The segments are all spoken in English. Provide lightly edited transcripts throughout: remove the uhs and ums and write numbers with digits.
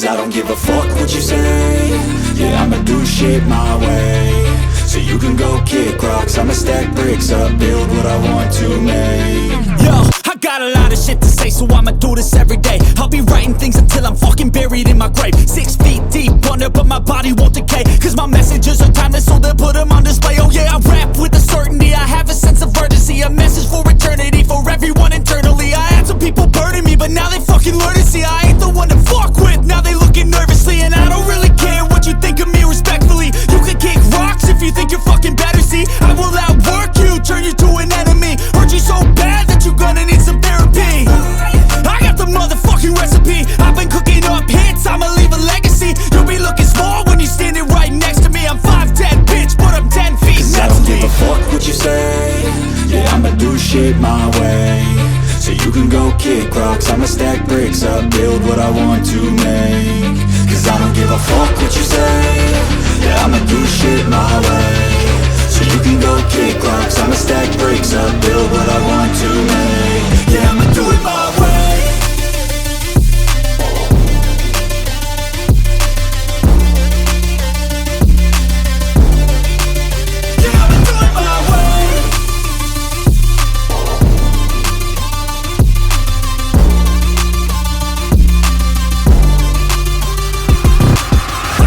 Cause I don't give a fuck what you say. Yeah, I'ma do shit my way. So you can go kick rocks, I'ma stack bricks up, build what I want to make. Yo, I got a lot of shit to say, so I'ma do this every day. I'll be writing things until I'm fucking buried in my grave. 6 feet deep under, but my body won't decay. Cause my messages are timeless, so they'll put them on display. Oh yeah, I rap with a certainty, I have a sense of urgency. A message for eternity, for everyone internally. I had some people burning me, but now they fucking learn to see I ain't the one to fuck with, now they looking nervously. And I don't really care what you think of me, respectfully. You can kick rocks if you think you're fucking better, see. I will outwork you, turn you to an enemy. Hurt you so bad that you're gonna need some therapy. I got the motherfucking recipe. I've been cooking up hits, I'ma leave a legacy. You'll be looking small when you're standing right next to me. I'm 5'10", bitch, but I'm 10 feet Cause next I don't to me. give a fuck what you say. Yeah, I'ma do shit my way. So you can go kick rocks, I'ma stack bricks up, build what I want to make. Cause I don't give a fuck what you say. Yeah, I'ma do shit my way. So you can go kick rocks, I'ma stack bricks up, build what I want to make. Yeah, I'ma do it my way. Yeah, I'ma do it my way.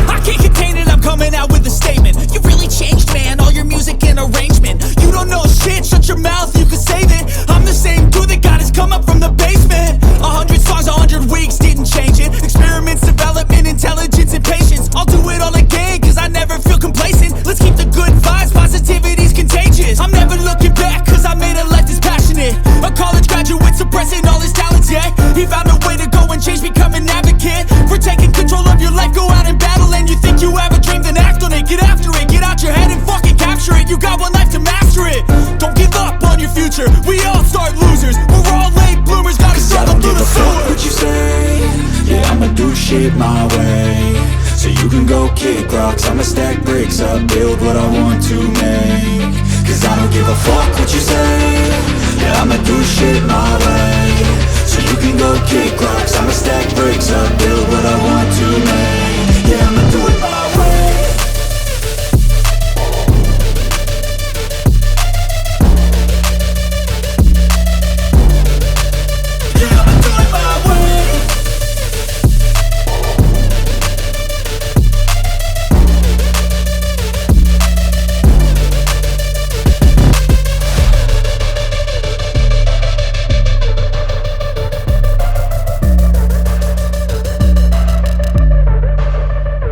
I can't contain it, I'm coming out with a statement. You really changed, man, all your music and arrangement. You don't know shit, shut your mouth, you can save it. I'm the same dude that got his come up from the basement. 100 songs, 100 weeks, didn't change it. Experiments, development, intelligence, and patience. I'll do it all again, cause I never feel complacent. Let's keep the good vibes, positivity's contagious. I'm never looking back, cause I made a life that's passionate. A college graduate suppressing all his talents, yeah. He found a way to go and change, become an advocate. For taking control of your life, go out and battle. And you think you have a dream, then act on it. Get after it, get out your head and fucking capture it. You got one life to master it. Don't give up on your future, we all start losers. We're all late bloomers, gotta struggle through the Fuck sewer. what you say. Yeah, I'ma do shit my way. So you can go kick rocks, I'ma stack bricks up, build what I want to make. Cause I don't give a fuck what you say. Yeah, I'ma do shit my